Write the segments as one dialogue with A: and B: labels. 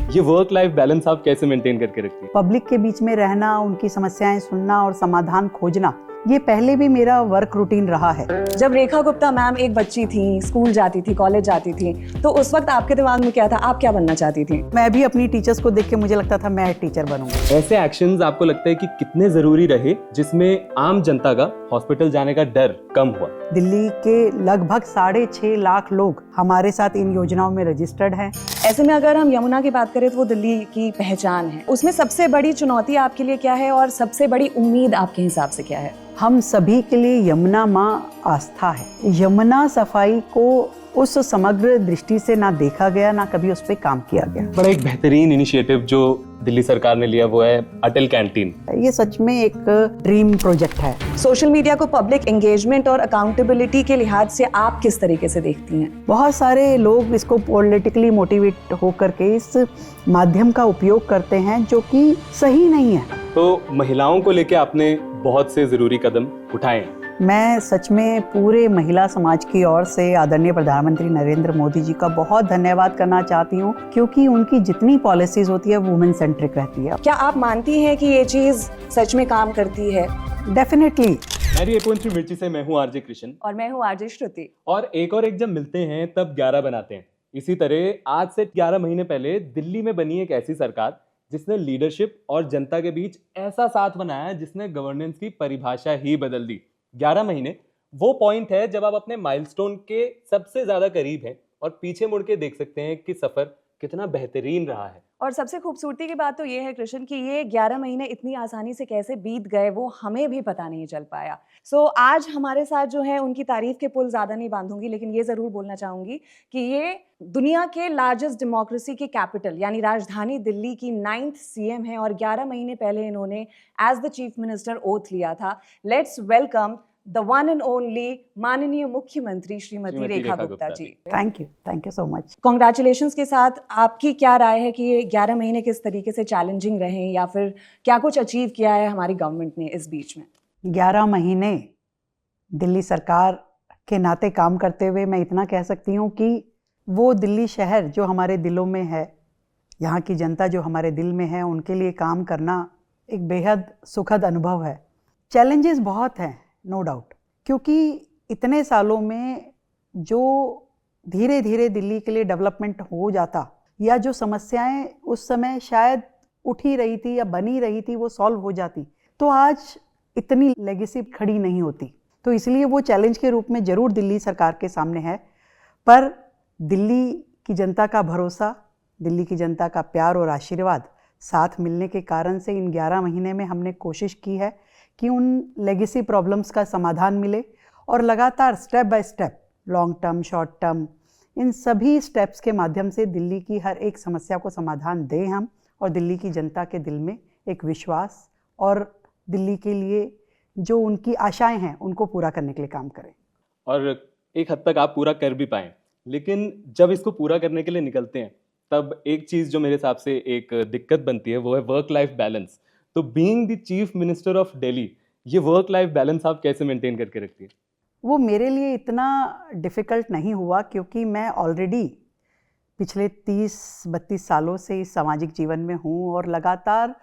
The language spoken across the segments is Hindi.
A: ये वर्क लाइफ बैलेंस आप कैसे मेंटेन करके रखती हैं?
B: पब्लिक के बीच में रहना, उनकी समस्याएं सुनना और समाधान खोजना, ये पहले भी मेरा वर्क रूटीन रहा है।
C: जब रेखा गुप्ता मैम एक बच्ची थी, स्कूल जाती थी, कॉलेज जाती थी, तो उस वक्त आपके दिमाग में क्या था? आप क्या बनना चाहती थी?
B: मैं भी अपनी टीचर्स को देख के मुझे लगता था मैं टीचर बनूंगी।
A: ऐसे एक्शंस आपको लगता है कि कितने जरूरी रहे जिसमें आम जनता का हॉस्पिटल जाने का डर कम हुआ?
B: दिल्ली के लगभग 6.5 लाख लोग हमारे साथ इन योजनाओं में रजिस्टर्ड हैं।
C: ऐसे में अगर हम यमुना की बात करें तो वो दिल्ली की पहचान है। उसमें सबसे बड़ी चुनौती आपके लिए क्या है और सबसे बड़ी उम्मीद आपके हिसाब से क्या है?
B: हम सभी के लिए यमुना माँ आस्था है। यमुना सफाई को उस समग्र दृष्टि से ना देखा गया, ना कभी उस पर काम किया गया।
A: बड़ा एक बेहतरीन इनिशिएटिव जो दिल्ली सरकार ने लिया वो है अटल कैंटीन।
B: ये सच में एक ड्रीम प्रोजेक्ट है।
C: सोशल मीडिया को पब्लिक एंगेजमेंट और अकाउंटेबिलिटी के लिहाज से आप किस तरीके से देखती हैं?
B: बहुत सारे लोग इसको पॉलिटिकली मोटिवेट होकर के इस माध्यम का उपयोग करते हैं, जो कि सही नहीं है।
A: तो महिलाओं को लेके आपने बहुत से जरूरी कदम उठाए हैं।
B: मैं सच में पूरे महिला समाज की ओर से आदरणीय प्रधानमंत्री नरेंद्र मोदी जी का बहुत धन्यवाद करना चाहती हूँ, क्योंकि उनकी जितनी पॉलिसीज होती है वो वुमेन सेंट्रिक रहती है।
C: क्या आप मानती हैं कि ये चीज सच में काम करती है?
B: डेफिनेटली।
A: मेरी एकुंची मिर्ची से मैं हूँ आरजे कृष्ण
C: और मैं हूँ आरजे श्रुति।
A: और एक जब मिलते हैं तब 11 बनाते हैं। इसी तरह आज से 11 महीने पहले दिल्ली में बनी एक ऐसी सरकार जिसने लीडरशिप और जनता के बीच ऐसा साथ बनाया जिसने गवर्नेंस की परिभाषा ही बदल दी। 11 महीने वो पॉइंट है जब आप अपने माइलस्टोन के सबसे ज्यादा करीब हैं और पीछे मुड़ के देख सकते हैं कि सफर कितना बेहतरीन रहा है।
C: और सबसे खूबसूरती की बात तो ये है कृष्ण कि ये 11 महीने इतनी आसानी से कैसे बीत गए वो हमें भी पता नहीं चल पाया। आज हमारे साथ जो है उनकी तारीफ के पुल ज़्यादा नहीं बांधूंगी, लेकिन ये ज़रूर बोलना चाहूँगी कि ये दुनिया के लार्जेस्ट डेमोक्रेसी की कैपिटल यानी राजधानी दिल्ली की 9th CM है और 11 महीने पहले इन्होंने as the chief minister oath लिया था। Let's welcome the one and only माननीय मुख्यमंत्री Shrimati Rekha Gupta ji.
B: Thank you so much.
C: Congratulations के साथ आपकी क्या राय है कि ये 11 महीने किस तरीके से चैलेंजिंग रहे या फिर क्या कुछ अचीव किया है हमारी गवर्नमेंट ने इस बीच में?
B: 11 महीने दिल्ली सरकार के नाते काम करते हुए मैं इतना कह सकती हूँ कि वो दिल्ली शहर जो हमारे दिलों में है, यहाँ की जनता जो हमारे दिल में है, उनके लिए काम करना एक बेहद सुखद अनुभव है। चैलेंजेस बहुत हैं, नो डाउट, क्योंकि इतने सालों में जो धीरे धीरे दिल्ली के लिए डेवलपमेंट हो जाता या जो समस्याएं उस समय शायद उठ ही रही थी या बनी रही थी वो सॉल्व हो जाती, तो आज इतनी लेगेसी खड़ी नहीं होती। तो इसलिए वो चैलेंज के रूप में ज़रूर दिल्ली सरकार के सामने है, पर दिल्ली की जनता का भरोसा, दिल्ली की जनता का प्यार और आशीर्वाद साथ मिलने के कारण से इन 11 महीने में हमने कोशिश की है कि उन लेगेसी प्रॉब्लम्स का समाधान मिले और लगातार step by step, long term, short term, इन सभी स्टेप्स के माध्यम से दिल्ली की हर एक समस्या को समाधान दें हम, और दिल्ली की जनता के दिल में एक विश्वास और दिल्ली के लिए जो उनकी आशाएं हैं उनको पूरा करने के लिए काम करें। और
A: एक हद तक आप पूरा कर भी पाएं, लेकिन जब इसको पूरा करने के लिए निकलते हैं तब एक चीज़ जो मेरे हिसाब से एक दिक्कत बनती है वो है वर्क लाइफ बैलेंस। तो being the chief minister of Delhi, ये वर्क लाइफ बैलेंस आप कैसे मेंटेन करके रखती है?
B: वो मेरे लिए इतना डिफ़िकल्ट नहीं हुआ, क्योंकि मैं ऑलरेडी पिछले 30-32 सालों से इस सामाजिक जीवन में हूँ और लगातार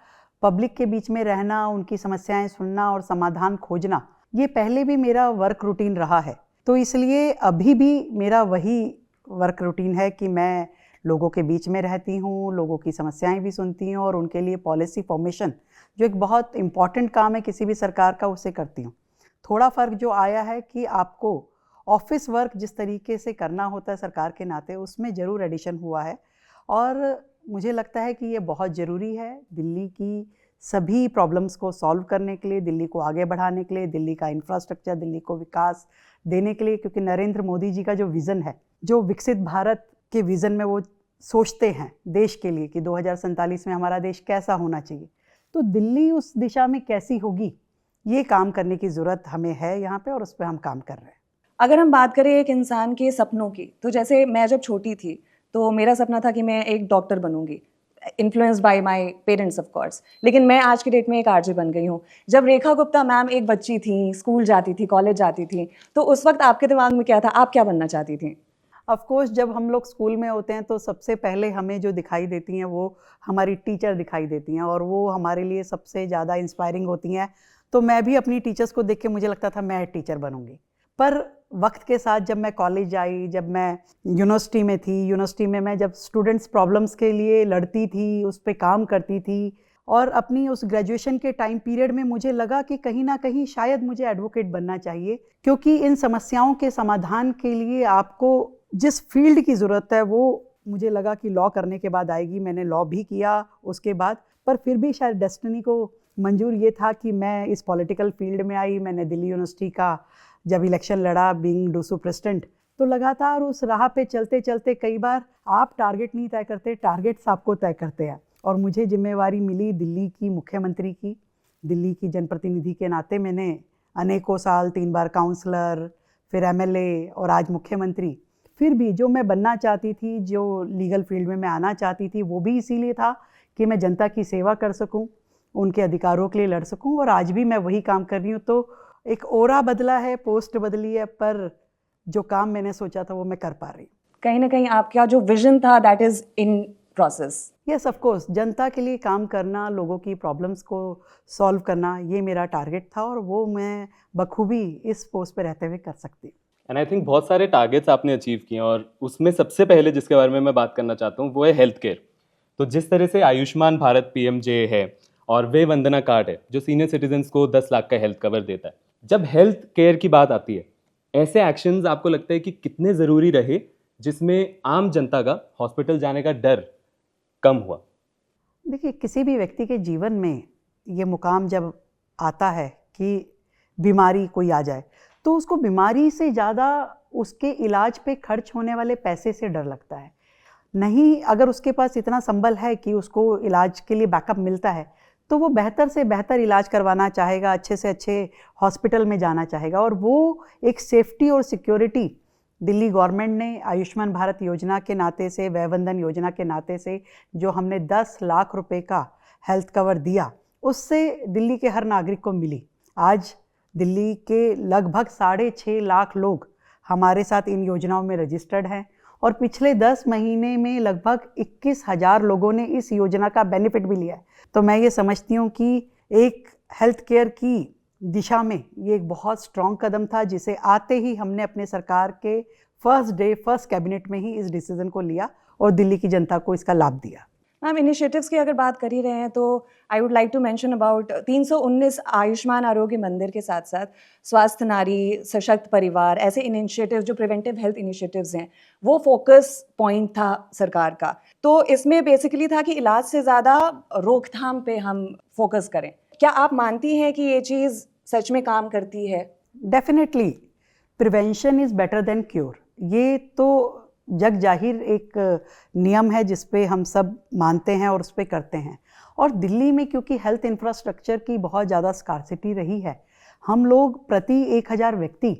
B: पब्लिक के बीच में रहना, उनकी समस्याएं सुनना और समाधान खोजना, ये पहले भी मेरा वर्क रूटीन रहा है। तो इसलिए अभी भी मेरा वही वर्क रूटीन है कि मैं लोगों के बीच में रहती हूँ, लोगों की समस्याएं भी सुनती हूँ और उनके लिए पॉलिसी फॉर्मेशन, जो एक बहुत इम्पॉर्टेंट काम है किसी भी सरकार का, उसे करती हूँ। थोड़ा फ़र्क जो आया है कि आपको ऑफिस वर्क जिस तरीके से करना होता है सरकार के नाते, उसमें ज़रूर एडिशन हुआ है और मुझे लगता है कि ये बहुत ज़रूरी है दिल्ली की सभी प्रॉब्लम्स को सॉल्व करने के लिए, दिल्ली को आगे बढ़ाने के लिए, दिल्ली का इंफ्रास्ट्रक्चर, दिल्ली को विकास देने के लिए, क्योंकि नरेंद्र मोदी जी का जो विज़न है, जो विकसित भारत के विज़न में वो सोचते हैं देश के लिए कि 2047 में हमारा देश कैसा होना चाहिए, तो दिल्ली उस दिशा में कैसी होगी, ये काम करने की ज़रूरत हमें है यहाँ पे और उस पर हम काम कर रहे हैं।
C: अगर हम बात करें एक इंसान के सपनों की, तो जैसे मैं जब छोटी थी तो मेरा सपना था कि मैं एक डॉक्टर बनूंगी, influenced by my parents of course, लेकिन मैं आज के डेट में एक आरजे बन गई हूँ। जब रेखा गुप्ता मैम एक बच्ची थी, स्कूल जाती थी, कॉलेज जाती थी, तो उस वक्त आपके दिमाग में क्या था? आप क्या बनना चाहती थी?
B: ऑफ कोर्स जब हम लोग स्कूल में होते हैं तो सबसे पहले हमें जो दिखाई देती हैं वो हमारी टीचर दिखाई देती हैं और वो हमारे लिए सबसे ज़्यादा इंस्पायरिंग होती हैं। तो मैं भी अपनी टीचर्स को देख के मुझे लगता था मैं टीचर बनूंगी। पर वक्त के साथ जब मैं कॉलेज आई, जब मैं यूनिवर्सिटी में थी, यूनिवर्सिटी में मैं जब स्टूडेंट्स प्रॉब्लम्स के लिए लड़ती थी, उस पर काम करती थी, और अपनी उस ग्रेजुएशन के टाइम पीरियड में मुझे लगा कि कहीं ना कहीं शायद मुझे एडवोकेट बनना चाहिए, क्योंकि इन समस्याओं के समाधान के लिए आपको जिस फील्ड की ज़रूरत है वो मुझे लगा कि लॉ करने के बाद आएगी। मैंने लॉ भी किया उसके बाद, पर फिर भी शायद डेस्टिनी को मंजूर ये था कि मैं इस पॉलिटिकल फील्ड में आई। मैंने दिल्ली यूनिवर्सिटी का जब इलेक्शन लड़ा बीइंग डूसू प्रेसिडेंट, तो लगातार उस राह पे चलते चलते कई बार आप टारगेट नहीं तय करते, टारगेट्स आपको तय करते हैं। और मुझे जिम्मेवारी मिली दिल्ली की मुख्यमंत्री की, दिल्ली की जनप्रतिनिधि के नाते मैंने अनेकों साल 3 बार काउंसलर, फिर एमएलए और आज मुख्यमंत्री। फिर भी जो मैं बनना चाहती थी, जो लीगल फील्ड में मैं आना चाहती थी, वो भी इसीलिए था कि मैं जनता की सेवा कर सकूं, उनके अधिकारों के लिए लड़ सकूं, और आज भी मैं वही काम कर रही हूँ। तो एक ओरा बदला है, पोस्ट बदली है, पर जो काम मैंने सोचा था वो मैं कर पा रही हूँ।
C: कहीं ना कहीं आपका जो विजन था that is in process.
B: Yes, of course, जनता के लिए काम करना, लोगों की प्रॉब्लम्स को सॉल्व करना, ये मेरा टारगेट था और वो मैं बखूबी इस पोस्ट पे रहते हुए कर सकती हूँ।
A: एंड आई थिंक बहुत सारे टारगेट्स आपने अचीव किए हैं और उसमें सबसे पहले जिसके बारे में मैं बात करना चाहता हूँ वो है हेल्थ केयर। तो जिस तरह से आयुष्मान भारत पीएमजे है और वे वंदना कार्ड है जो सीनियर सिटीजन्स को 10 लाख का हेल्थ कवर देता है, जब हेल्थ केयर की बात आती है, ऐसे एक्शंस आपको लगता है कि कितने ज़रूरी रहे जिसमें आम जनता का हॉस्पिटल जाने का डर कम हुआ?
B: देखिए, किसी भी व्यक्ति के जीवन में ये मुकाम जब आता है कि बीमारी कोई आ जाए, तो उसको बीमारी से ज़्यादा उसके इलाज पे खर्च होने वाले पैसे से डर लगता है। नहीं, अगर उसके पास इतना संबल है कि उसको इलाज के लिए बैकअप मिलता है, तो वो बेहतर से बेहतर इलाज करवाना चाहेगा, अच्छे से अच्छे हॉस्पिटल में जाना चाहेगा। और वो एक सेफ्टी और सिक्योरिटी दिल्ली गवर्नमेंट ने आयुष्मान भारत योजना के नाते से, वयवंदन योजना के नाते से, जो हमने 10 लाख रुपए का हेल्थ कवर दिया, उससे दिल्ली के हर नागरिक को मिली। आज दिल्ली के लगभग 6.5 लाख लोग हमारे साथ इन योजनाओं में रजिस्टर्ड हैं और पिछले 10 महीने में लगभग 21,000 लोगों ने इस योजना का बेनिफिट भी लिया है। तो मैं ये समझती हूँ कि एक हेल्थ केयर की दिशा में ये एक बहुत स्ट्रॉन्ग कदम था, जिसे आते ही हमने अपने सरकार के फर्स्ट कैबिनेट में ही इस डिसीजन को लिया और दिल्ली की जनता को इसका लाभ दिया।
C: मैम, इनिशिएटिव्स की अगर बात कर ही रहे हैं तो I would like to mention about 319 Ayushman Arogya Mandir के साथ साथ स्वास्थ्य नारी, सशक्त परिवार, ऐसे इनिशिएटिव जो प्रिवेंटिव हेल्थ इनिशिएटिव्स हैं, वो फोकस पॉइंट था सरकार का। तो इसमें बेसिकली था कि इलाज से ज़्यादा रोकथाम पे हम फोकस करें। क्या आप मानती हैं कि ये चीज़ सच में काम करती है?
B: Definitely, prevention is better than cure. ये तो जग जाहिर एक नियम है जिस पे हम सब मानते हैं और उस पे करते हैं। और दिल्ली में क्योंकि हेल्थ इंफ्रास्ट्रक्चर की बहुत ज़्यादा स्कार्सिटी रही है, हम लोग प्रति 1000 व्यक्ति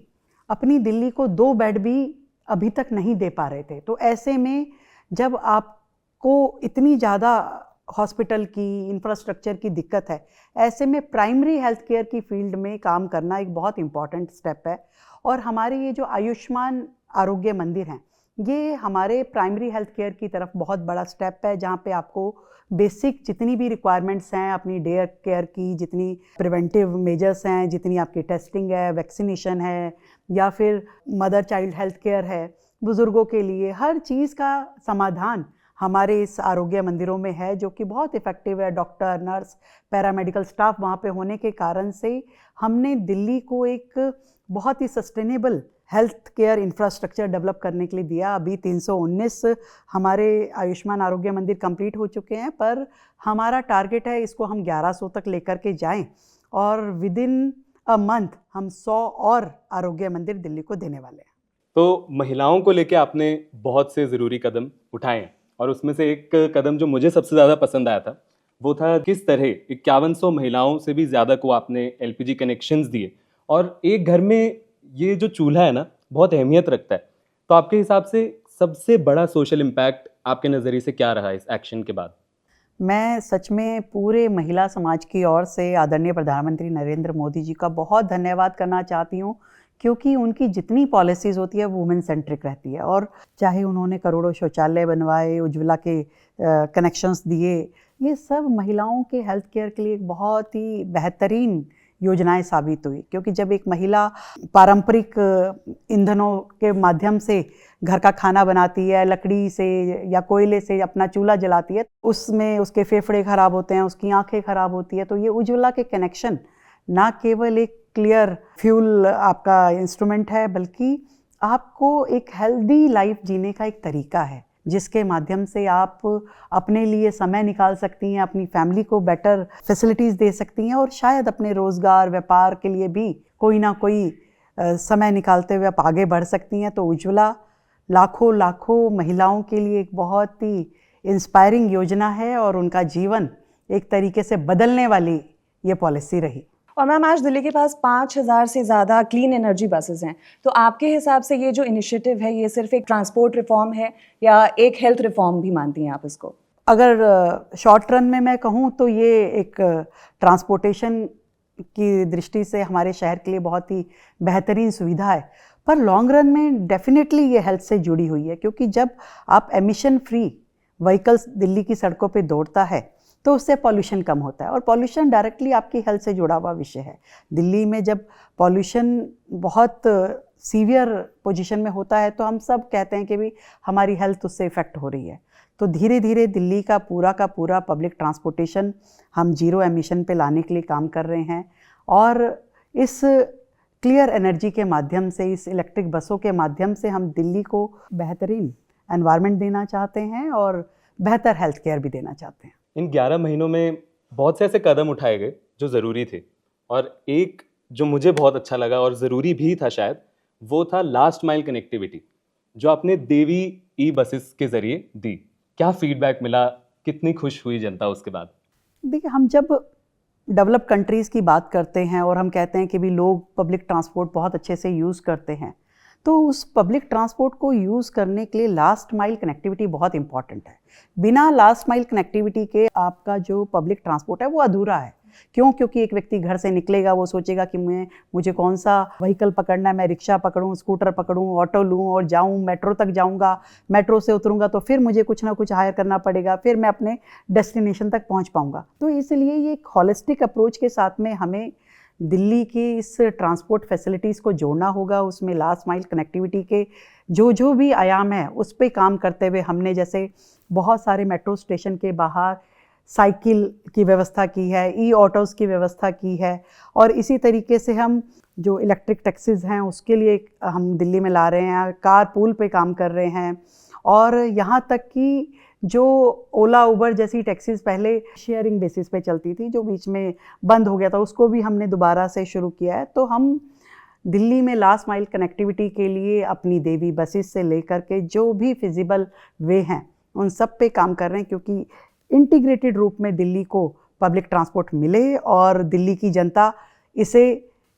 B: अपनी दिल्ली को 2 बेड भी अभी तक नहीं दे पा रहे थे। तो ऐसे में जब आपको इतनी ज़्यादा हॉस्पिटल की, इंफ्रास्ट्रक्चर की दिक्कत है, ऐसे में प्राइमरी हेल्थ केयर की फील्ड में काम करना एक बहुत इम्पॉर्टेंट स्टेप है। और हमारे ये जो आयुष्मान आरोग्य मंदिर हैं, ये हमारे प्राइमरी हेल्थ केयर की तरफ बहुत बड़ा स्टेप है, जहाँ पे आपको बेसिक जितनी भी रिक्वायरमेंट्स हैं अपनी डे केयर की, जितनी प्रिवेंटिव मेजर्स हैं, जितनी आपकी टेस्टिंग है, वैक्सीनेशन है, या फिर मदर चाइल्ड हेल्थ केयर है, बुज़ुर्गों के लिए हर चीज़ का समाधान हमारे इस आरोग्य मंदिरों में है, जो कि बहुत इफ़ेक्टिव है। डॉक्टर, नर्स, पैरामेडिकल स्टाफ वहाँ पे होने के कारण से हमने दिल्ली को एक बहुत ही sustainable health care infrastructure develop करने के लिए दिया। अभी 319 हमारे आयुष्मान आरोग्य मंदिर कंप्लीट हो चुके हैं, पर हमारा टारगेट है इसको हम 1100 तक लेकर के जाएं और विद इन अ मंथ हम 100 और आरोग्य मंदिर दिल्ली को देने वाले हैं।
A: तो महिलाओं को लेके आपने बहुत से ज़रूरी कदम उठाए हैं और उसमें से एक कदम जो मुझे सबसे ज़्यादा पसंद आया था वो था किस तरह 5100 महिलाओं से भी ज़्यादा को आपने एलपीजी कनेक्शंस दिए। और एक घर में ये जो चूल्हा है ना, बहुत अहमियत रखता है। तो आपके हिसाब से सबसे बड़ा सोशल इम्पैक्ट आपके नज़रिए से क्या रहा इस एक्शन के बाद?
B: मैं सच में पूरे महिला समाज की ओर से आदरणीय प्रधानमंत्री नरेंद्र मोदी जी का बहुत धन्यवाद करना चाहती हूँ क्योंकि उनकी जितनी पॉलिसीज़ होती है वो वुमेन सेंट्रिक रहती है। और चाहे उन्होंने करोड़ों शौचालय बनवाए, उज्ज्वला के कनेक्शंस दिए, ये सब महिलाओं के हेल्थ केयर के लिए एक बहुत ही बेहतरीन योजनाएं साबित हुई। क्योंकि जब एक महिला पारंपरिक ईंधनों के माध्यम से घर का खाना बनाती है, लकड़ी से या कोयले से अपना चूल्हा जलाती है, उसमें उसके फेफड़े खराब होते हैं, उसकी आंखें खराब होती है। तो ये उज्ज्वला के कनेक्शन ना केवल एक क्लियर फ्यूल आपका इंस्ट्रूमेंट है, बल्कि आपको एक हेल्दी लाइफ जीने का एक तरीका है, जिसके माध्यम से आप अपने लिए समय निकाल सकती हैं, अपनी फैमिली को बेटर फैसिलिटीज़ दे सकती हैं और शायद अपने रोज़गार व्यापार के लिए भी कोई ना कोई समय निकालते हुए आप आगे बढ़ सकती हैं। तो उज्ज्वला लाखों लाखों महिलाओं के लिए एक बहुत ही इंस्पायरिंग योजना है और उनका जीवन एक तरीके से बदलने वाली ये पॉलिसी रही।
C: और मैम आज दिल्ली के पास 5,000 से ज़्यादा क्लीन एनर्जी बसेस हैं, तो आपके हिसाब से ये जो इनिशिएटिव है ये सिर्फ एक ट्रांसपोर्ट रिफॉर्म है या एक हेल्थ रिफॉर्म भी मानती हैं आप इसको?
B: अगर शॉर्ट रन में मैं कहूँ तो ये एक ट्रांसपोर्टेशन की दृष्टि से हमारे शहर के लिए बहुत ही बेहतरीन सुविधा है, पर लॉन्ग रन में डेफिनेटली ये हेल्थ से जुड़ी हुई है। क्योंकि जब आप एमिशन फ्री व्हीकल्स दिल्ली की सड़कों पे दौड़ता है तो उससे पॉल्यूशन कम होता है, और पॉल्यूशन डायरेक्टली आपकी हेल्थ से जुड़ा हुआ विषय है। दिल्ली में जब पॉल्यूशन बहुत सीवियर पोजीशन में होता है तो हम सब कहते हैं कि भी हमारी हेल्थ उससे इफ़ेक्ट हो रही है। तो धीरे धीरे दिल्ली का पूरा पब्लिक ट्रांसपोर्टेशन हम जीरो एमिशन पे लाने के लिए काम कर रहे हैं, और इस क्लियर एनर्जी के माध्यम से, इस इलेक्ट्रिक बसों के माध्यम से हम दिल्ली को बेहतरीन एनवायरनमेंट देना चाहते हैं और बेहतर हेल्थ केयर भी देना चाहते हैं।
A: इन 11 महीनों में बहुत से ऐसे कदम उठाए गए जो ज़रूरी थे, और एक जो मुझे बहुत अच्छा लगा और ज़रूरी भी था शायद, वो था लास्ट माइल कनेक्टिविटी जो आपने देवी ई बसेस के ज़रिए दी। क्या फीडबैक मिला, कितनी खुश हुई जनता उसके बाद?
B: देखिए, हम जब डेवलप कंट्रीज़ की बात करते हैं और हम कहते हैं कि भी लोग पब्लिक ट्रांसपोर्ट बहुत अच्छे से यूज़ करते हैं, तो उस पब्लिक ट्रांसपोर्ट को यूज़ करने के लिए लास्ट माइल कनेक्टिविटी बहुत इंपॉर्टेंट है। बिना लास्ट माइल कनेक्टिविटी के आपका जो पब्लिक ट्रांसपोर्ट है वो अधूरा है। क्यों? क्योंकि एक व्यक्ति घर से निकलेगा, वो सोचेगा कि मुझे कौन सा व्हीकल पकड़ना है, मैं रिक्शा पकड़ूं, स्कूटर पकड़ूं, ऑटो लूं और जाऊं, मेट्रो तक जाऊंगा, मेट्रो से उतरूंगा तो फिर मुझे कुछ ना कुछ हायर करना पड़ेगा, फिर मैं अपने डेस्टिनेशन तक पहुंच पाऊंगा। तो इसलिए ये एक हॉलिस्टिक अप्रोच के साथ में हमें दिल्ली की इस ट्रांसपोर्ट फैसिलिटीज़ को जोड़ना होगा। उसमें लास्ट माइल कनेक्टिविटी के जो भी आयाम है उस पर काम करते हुए हमने जैसे बहुत सारे मेट्रो स्टेशन के बाहर साइकिल की व्यवस्था की है, ई ऑटोज़ की व्यवस्था की है, और इसी तरीके से हम जो इलेक्ट्रिक टैक्सीज़ हैं उसके लिए हम दिल्ली में ला रहे हैं, कार पूल पे काम कर रहे हैं, और यहाँ तक कि जो ओला उबर जैसी टैक्सीज़ पहले शेयरिंग बेसिस पे चलती थी, जो बीच में बंद हो गया था, उसको भी हमने दोबारा से शुरू किया है। तो हम दिल्ली में लास्ट माइल कनेक्टिविटी के लिए अपनी देवी बसेस से लेकर के जो भी फिजिबल वे हैं उन सब पे काम कर रहे हैं, क्योंकि इंटीग्रेटेड रूप में दिल्ली को पब्लिक ट्रांसपोर्ट मिले और दिल्ली की जनता इसे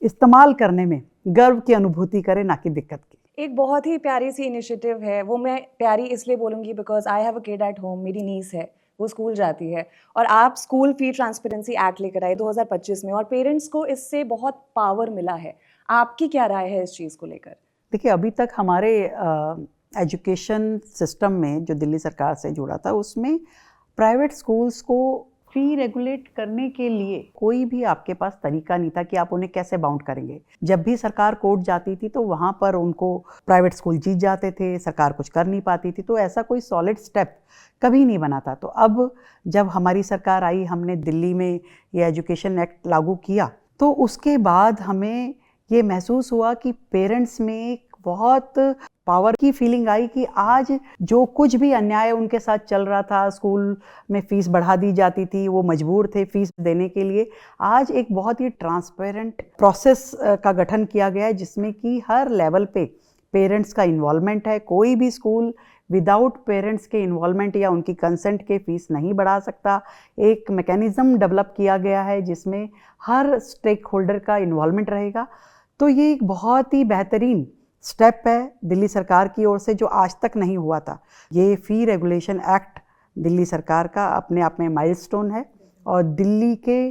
B: इस्तेमाल करने में गर्व की अनुभूति करे, ना कि दिक्कत की।
C: एक बहुत ही प्यारी सी इनिशिएटिव है, वो मैं प्यारी इसलिए बोलूँगी because I have a kid at home, मेरी नीस है, वो स्कूल जाती है, और आप स्कूल फी ट्रांसपेरेंसी एक्ट लेकर आए 2025 में, और पेरेंट्स को इससे बहुत पावर मिला है। आपकी क्या राय है इस चीज़ को लेकर?
B: देखिए, अभी तक हमारे एजुकेशन सिस्टम में जो दिल्ली सरकार से जुड़ा था उसमें प्राइवेट स्कूल्स को फ्री रेगुलेट करने के लिए कोई भी आपके पास तरीका नहीं था कि आप उन्हें कैसे बाउंड करेंगे। जब भी सरकार कोर्ट जाती थी तो वहाँ पर उनको प्राइवेट स्कूल जीत जाते थे, सरकार कुछ कर नहीं पाती थी, तो ऐसा कोई सॉलिड स्टेप कभी नहीं बना था। तो अब जब हमारी सरकार आई, हमने दिल्ली में ये एजुकेशन एक्ट लागू किया, तो उसके बाद हमें ये महसूस हुआ कि पेरेंट्स में एक बहुत पावर की फीलिंग आई कि आज जो कुछ भी अन्याय उनके साथ चल रहा था, स्कूल में फ़ीस बढ़ा दी जाती थी, वो मजबूर थे फ़ीस देने के लिए, आज एक बहुत ही ट्रांसपेरेंट प्रोसेस का गठन किया गया है जिसमें कि हर लेवल पे पेरेंट्स का इन्वॉल्वमेंट है। कोई भी स्कूल विदाउट पेरेंट्स के इन्वॉल्वमेंट या उनकी कंसेंट के फ़ीस नहीं बढ़ा सकता। एक मैकेनिज़्म डेवलप किया गया है जिसमें हर स्टेक होल्डर का इन्वॉल्वमेंट रहेगा। तो ये एक बहुत ही बेहतरीन स्टेप है दिल्ली सरकार की ओर से, जो आज तक नहीं हुआ था। ये फ़ी रेगुलेशन एक्ट दिल्ली सरकार का अपने आप में माइलस्टोन है, और दिल्ली के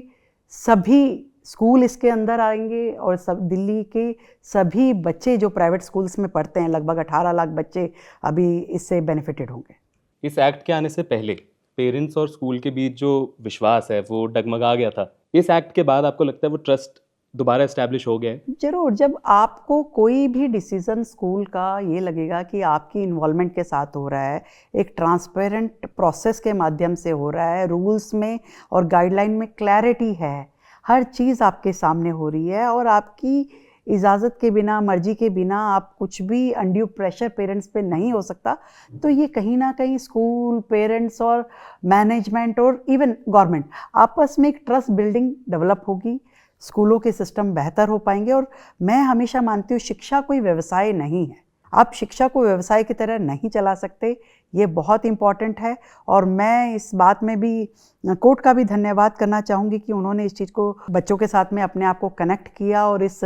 B: सभी स्कूल इसके अंदर आएंगे और सब दिल्ली के सभी बच्चे जो प्राइवेट स्कूल्स में पढ़ते हैं, लगभग 18 लाख बच्चे अभी इससे बेनिफिटेड होंगे।
A: इस एक्ट के आने से पहले पेरेंट्स और स्कूल के बीच जो विश्वास है वो डगमगा गया था। इस एक्ट के बाद आपको लगता है वो ट्रस्ट दोबारा एस्टैब्लिश हो गया है?
B: जरूर, जब आपको कोई भी डिसीजन स्कूल का ये लगेगा कि आपकी इन्वॉल्वमेंट के साथ हो रहा है, एक ट्रांसपेरेंट प्रोसेस के माध्यम से हो रहा है, रूल्स में और गाइडलाइन में क्लैरिटी है, हर चीज़ आपके सामने हो रही है और आपकी इजाज़त के बिना, मर्जी के बिना आप कुछ भी अनड्यू प्रेशर पेरेंट्स पे नहीं हो सकता, तो ये कहीं ना कहीं स्कूल, पेरेंट्स और मैनेजमेंट और इवन गवर्नमेंट आपस में एक ट्रस्ट बिल्डिंग डेवलप होगी, स्कूलों के सिस्टम बेहतर हो पाएंगे। और मैं हमेशा मानती हूँ शिक्षा कोई व्यवसाय नहीं है, आप शिक्षा को व्यवसाय की तरह नहीं चला सकते, ये बहुत इम्पॉर्टेंट है। और मैं इस बात में भी कोर्ट का भी धन्यवाद करना चाहूँगी कि उन्होंने इस चीज़ को बच्चों के साथ में अपने आप को कनेक्ट किया और इस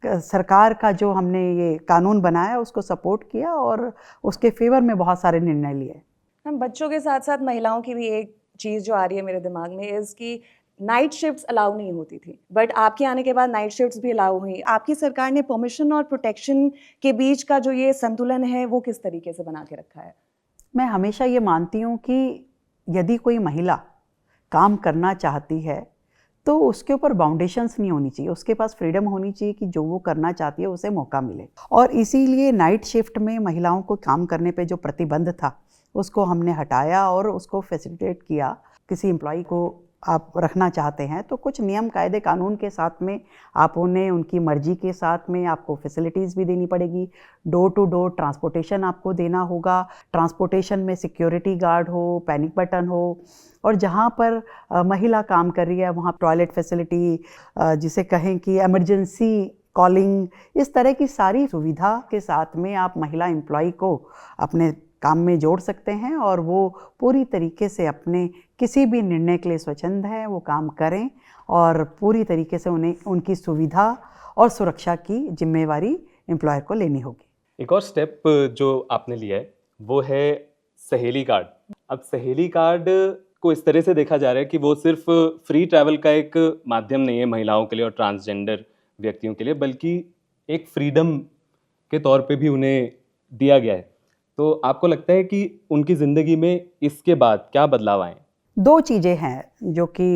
B: सरकार का जो हमने ये कानून बनाया उसको सपोर्ट किया और उसके फेवर में बहुत सारे निर्णय लिए।
C: हम बच्चों के साथ साथ महिलाओं की भी एक चीज़ जो आ रही है मेरे दिमाग में इज़ कि नाइट शिफ्ट्स अलाउ नहीं होती थी, बट आपके आने के बाद नाइट शिफ्ट्स भी अलाउ हुई। आपकी सरकार ने परमिशन और प्रोटेक्शन के बीच का जो ये संतुलन है वो किस तरीके से बना के रखा है?
B: मैं हमेशा ये मानती हूँ कि यदि कोई महिला काम करना चाहती है तो उसके ऊपर बाउंडेशंस नहीं होनी चाहिए, उसके पास फ्रीडम होनी चाहिए कि जो वो करना चाहती है उसे मौका मिले। और इसीलिए नाइट शिफ्ट में महिलाओं को काम करने पे जो प्रतिबंध था उसको हमने हटाया और उसको फैसिलिटेट किया। किसी एम्प्लॉय को आप रखना चाहते हैं तो कुछ नियम कायदे कानून के साथ में आप उन्हें उनकी मर्जी के साथ में आपको फैसिलिटीज़ भी देनी पड़ेगी, डोर टू डोर ट्रांसपोर्टेशन आपको देना होगा, ट्रांसपोर्टेशन में सिक्योरिटी गार्ड हो, पैनिक बटन हो, और जहाँ पर महिला काम कर रही है वहाँ टॉयलेट फैसिलिटी, जिसे कहें कि इमरजेंसी कॉलिंग, इस तरह की सारी सुविधा के साथ में आप महिला एम्प्लॉय को अपने काम में जोड़ सकते हैं और वो पूरी तरीके से अपने किसी भी निर्णय के लिए स्वच्छंद है, वो काम करें और पूरी तरीके से उन्हें उनकी सुविधा और सुरक्षा की जिम्मेवारी एम्प्लॉयर को लेनी होगी।
A: एक और स्टेप जो आपने लिया है वो है सहेली कार्ड। अब सहेली कार्ड को इस तरह से देखा जा रहा है कि वो सिर्फ फ्री ट्रैवल का एक माध्यम नहीं है महिलाओं के लिए और ट्रांसजेंडर व्यक्तियों के लिए, बल्कि एक फ्रीडम के तौर पे भी उन्हें दिया गया है। तो आपको लगता है कि उनकी ज़िंदगी में इसके बाद क्या बदलाव आए?
B: दो चीज़ें हैं जो कि